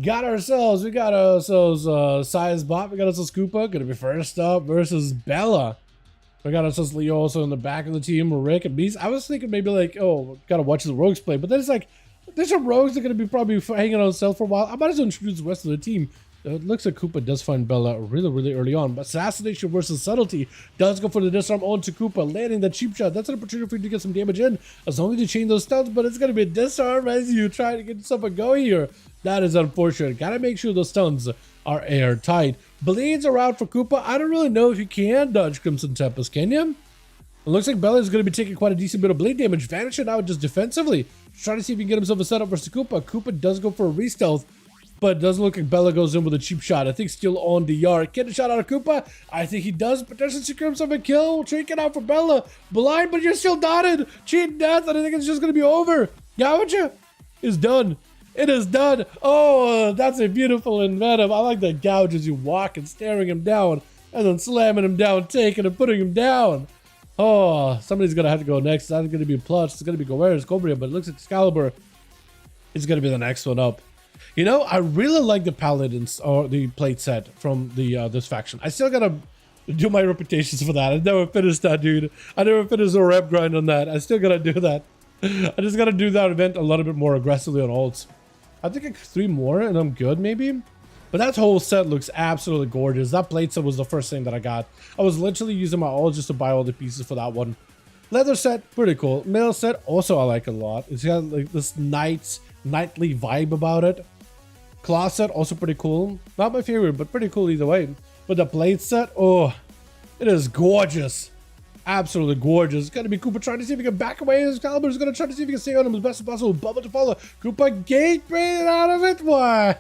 We got ourselves Size Bot, we got ourselves Koopa, gonna be first up versus Bella. We got ourselves Leo also in the back of the team, Rick and Beast. I was thinking maybe like, oh, gotta watch the rogues play, but then it's like, there's some rogues that are gonna be probably hanging on stealth for a while. I might as well introduce the rest of the team. It looks like Koopa does find Bella really early on, but Assassination versus Subtlety does go for the disarm onto Koopa, landing the cheap shot. That's an opportunity for you to get some damage in, as long as you chain those stuns, but it's going to be a disarm as you try to get yourself a go here. That is unfortunate. Gotta make sure those stuns are airtight. Blades are out for Koopa. I don't really know if you can dodge Crimson Tempest, can you? It looks like Bella is going to be taking quite a decent bit of blade damage. Vanishing out just defensively. Trying to see if he can get himself a setup versus Koopa. Koopa does go for a re-stealth, but it doesn't look like Bella goes in with a cheap shot. I think still on the yard. Get a shot out of Koopa. I think he does potentially secure himself a kill. Trinket out for Bella. Blind, but you're still dotted. Cheat death, and I think it's just going to be over. Gouge is done. It is done. Oh, that's a beautiful inventive. I like that gouge as you walk and staring him down, and then slamming him down, taking and putting him down. Oh, somebody's going to have to go next. It's either going to be Plush. It's going to be Gover's Cobria, but it looks like Excalibur is going to be the next one up. You know, I really like the Paladins or the plate set from the this faction. I still gotta do my reputations for that. I never finished that, dude. I never finished a rep grind on that. I still gotta do that. I just gotta do that event a little bit more aggressively on alts. I think like 3 more and I'm good, maybe. But that whole set looks absolutely gorgeous. That plate set was the first thing that I got. I was literally using my alts just to buy all the pieces for that one. Leather set, pretty cool. Mail set, also I like a lot. It's got like this nightly vibe about it. Cloth set, also pretty cool. Not my favorite, but pretty cool either way. But the plate set, oh, it is gorgeous. Absolutely gorgeous. It's going to be Koopa trying to see if he can back away. Excalibur is going to try to see if he can stay on him as best as possible. Bubble to follow. Koopa gateway out of it. Why?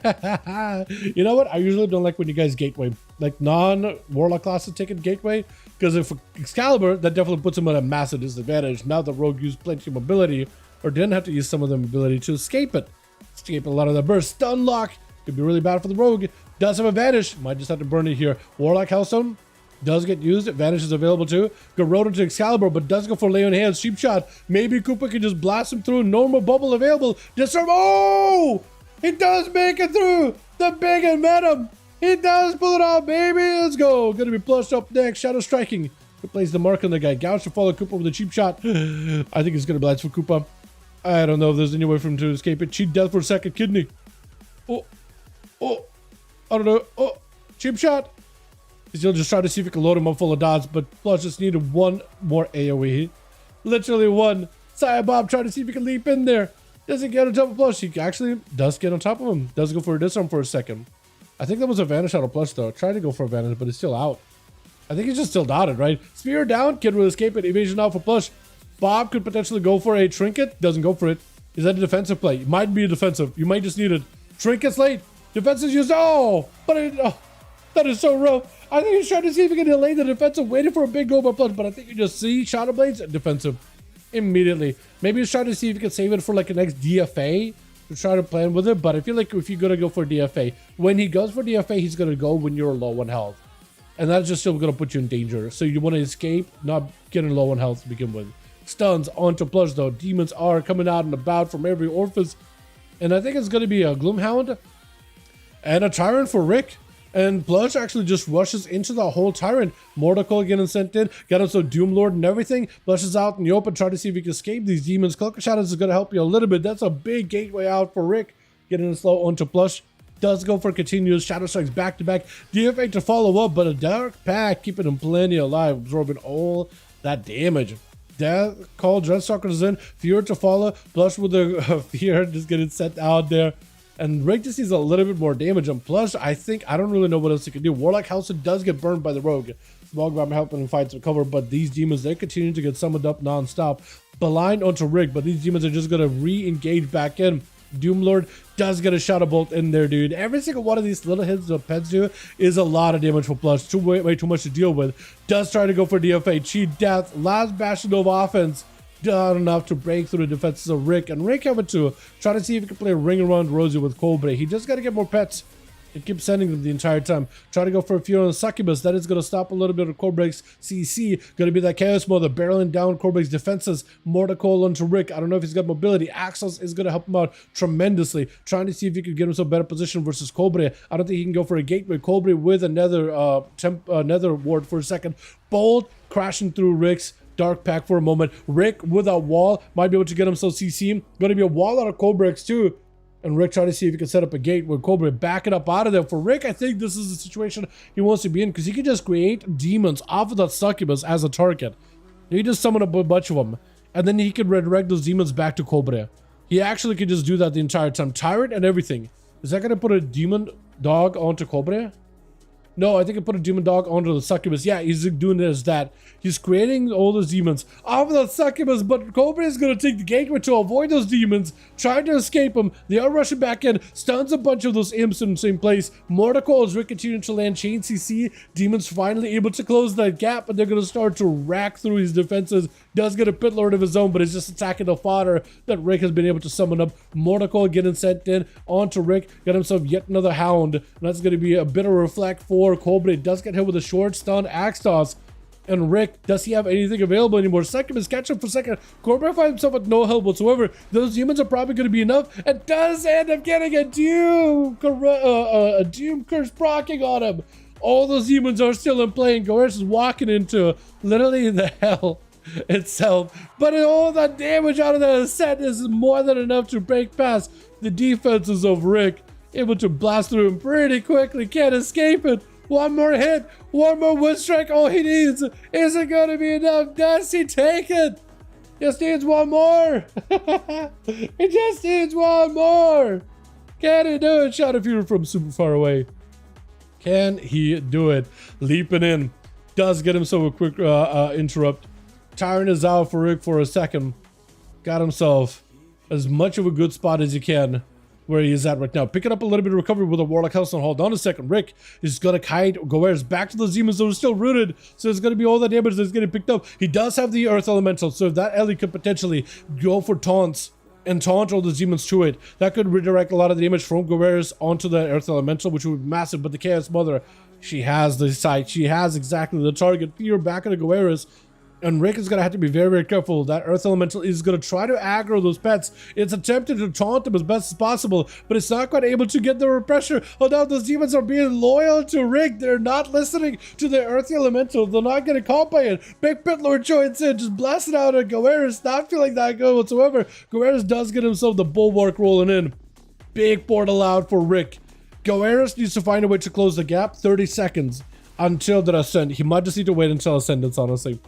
You know what? I usually don't like when you guys gateway. Like non-Warlock classes take it gateway. Because if Excalibur, that definitely puts him at a massive disadvantage. Now the rogue used plenty of mobility, or didn't have to use some of the mobility to escape it. Escape a lot of the burst. Stun lock could be really bad for the rogue. Does have a vanish. Might just have to burn it here. Warlock Hellstone does get used. Vanish is available too. Garrote to Excalibur, but does go for Lay on Hands. Cheap shot. Maybe Koopa can just blast him through. Normal bubble available. Disarm. Oh! He does make it through. The big and venom. He does pull it off, baby. Let's go. Gonna be plushed up next. Shadow striking. It plays the mark on the guy. Gouge to follow Koopa with a cheap shot. I think it's gonna blast for Koopa. I don't know if there's any way for him to escape it. Cheat death for a second kidney. Oh. I don't know. Oh, cheap shot. He'll just try to see if he can load him up full of dots, but Plus just needed one more AoE. Literally one. Saya Bob trying to see if he can leap in there. Doesn't get on top of Plus. He actually does get on top of him. Does go for a disarm for a second. I think that was a vanish out of Plus though. Tried to go for a vanish, but it's still out. I think he's just still dotted, right? Spear down. Kid will escape it. Evasion out for Plus. Bob could potentially go for a trinket. Doesn't go for it. Is that a defensive play? It might be a defensive. You might just need it. Trinket's late. Defense is used. Oh, but that is so rough. I think he's trying to see if he can delay the defensive, waiting for a big go by Plus, but I think you just see Shadow Blades defensive immediately. Maybe he's trying to see if he can save it for like the next DFA to try to plan with it, but I feel like if you're going to go for DFA, when he goes for DFA, he's going to go when you're low on health. And that's just still going to put you in danger. So you want to escape, not getting low on health to begin with. Stuns onto Plush though. Demons are coming out and about from every orifice. And I think it's going to be a Gloomhound and a Tyrant for Rick. And Plush actually just rushes into the whole Tyrant. Mortical getting sent in. Got him so Doomlord and everything. Plush is out in the open trying to see if he can escape these demons. Cloak of Shadows is going to help you a little bit. That's a big gateway out for Rick. Getting slow onto Plush. Does go for continuous Shadow Strikes back to back. DFA to follow up, but a Dark Pack keeping him plenty alive. Absorbing all that damage. Death Call, Dreadstalker is in. Fear to follow. Plush with the Fear just getting sent out there. And Rick just sees a little bit more damage on Plush. I don't really know what else he can do. Warlock Hellstone does get burned by the Rogue. Small Grab helping him fight to cover, but these demons, they continue to get summoned up non-stop. Blind onto Rick, but these demons are just going to re-engage back in. Doomlord does get a Shadow Bolt in there, dude. Every single one of these little hits the pets do is a lot of damage for Plush. Way too much to deal with. Does try to go for DFA. Cheat death. Last bastion of offense. Done enough to break through the defenses of Rick. And Rick having to try to see if he can play a ring around Rosie with Cobra. He just got to get more pets. It keeps sending them the entire time. Try to go for a few on the Succubus. That is going to stop a little bit of Corebreak's CC. Going to be that Chaos Mother barreling down Corebreak's defenses. Mortical onto Rick. I don't know if he's got mobility. Axos is going to help him out tremendously. Trying to see if he could get himself a better position versus Cobre. I don't think he can go for a gateway. Cobre with another nether ward for a second. Bolt crashing through Rick's Dark Pack for a moment. Rick with a wall might be able to get himself CC. Going to be a wall out of Corebreak's too. And Rick trying to see if he can set up a gate with Cobra backing up out of there. For Rick, I think this is the situation he wants to be in because he can just create demons off of that Succubus as a target. He just summon a bunch of them. And then he can redirect those demons back to Cobra. He actually could just do that the entire time. Tyrant and everything. Is that going to put a demon dog onto Cobra? No, I think I put a demon dog onto the Succubus. Yeah, he's doing this, that. He's creating all those demons off of the Succubus, but Cobra is going to take the gateway to avoid those demons, trying to escape them. They are rushing back in, stuns a bunch of those imps in the same place. Mortical is continuing to land chain CC. Demons finally able to close that gap, but they're going to start to rack through his defenses. Does get a pit lord of his own, but he's just attacking the fodder that Rick has been able to summon up. Mortical getting sent in onto Rick. Got himself yet another hound. And that's going to be a bit of a reflect for Cobra. Does get hit with a short stun axe toss. And Rick, does he have anything available anymore? Succubus catch him for second. Cobra finds himself with no help whatsoever. Those demons are probably going to be enough. And does end up getting a doom curse procking on him. All those demons are still in play. And Goresh is walking into literally the hell itself. But all that damage out of that set is more than enough to break past the defenses of Rick. Able to blast through him pretty quickly. Can't escape it. One more hit, one more wood strike. All he needs isn't going to be enough. Does he take it? Just needs one more. He just needs one more. Can he do it? Shadow Fury from super far away. Can he do it? Leaping in. Does get himself a quick interrupt. Tyrant is out for Rick for a second. Got himself as much of a good spot as he can. Where he is at right now. Picking up a little bit of recovery with a Warlock House and hold on a second. Rick is going to kite Goers back to the demons that are still rooted. So it's going to be all the damage that's getting picked up. He does have the Earth Elemental. So if that Ellie could potentially go for taunts and taunt all the demons to it, that could redirect a lot of the damage from Goers onto the Earth Elemental, which would be massive. But the Chaos Mother, she has the sight. She has exactly the target. Fear back at the Goers. And Rick is going to have to be very, very careful. That Earth Elemental is going to try to aggro those pets. It's attempting to taunt them as best as possible, but it's not quite able to get the pressure. Oh no, those demons are being loyal to Rick. They're not listening to the Earth Elemental. They're not getting caught by it. Big Pit Lord joins in, just blasting out at Goeris. Not feeling that good whatsoever. Goeris does get himself the Bulwark rolling in. Big portal out for Rick. Goeris needs to find a way to close the gap. 30 seconds until the Ascend. He might just need to wait until Ascendance, honestly.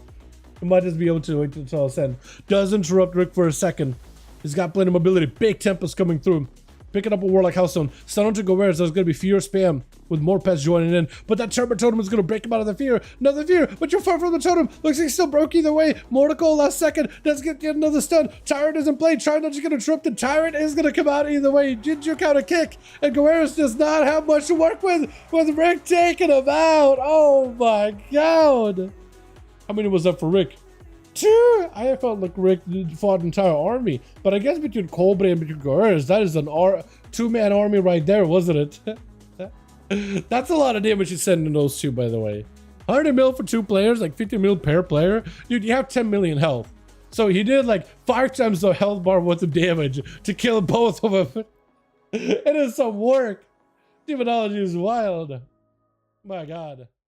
He might just be able to wait until Ascend. Does interrupt Rick for a second. He's got plenty of mobility. Big Tempest coming through. Picking up a Warlock Healthstone. Stun onto Goeris. There's going to be Fear spam with more pets joining in. But that Turbo Totem is going to break him out of the Fear. Another Fear, but you're far from the Totem. Looks like he's still broke either way. Mortical last second. Does get another stun. Tyrant isn't played. Trying not to get interrupted. Tyrant is going to come out either way. Juke out a kick. And Goeris does not have much to work with Rick taking him out. Oh my god. How many was that for Rick? 2! I felt like Rick fought an entire army. But I guess between Cobra and between Goeris, that is an two-man army right there, wasn't it? That's a lot of damage he's sending those two, by the way. 100 mil for 2 players, like 50 mil per player. Dude, you have 10 million health. So he did like 5 times the health bar worth of damage to kill both of them. It is some work. Demonology is wild. My god.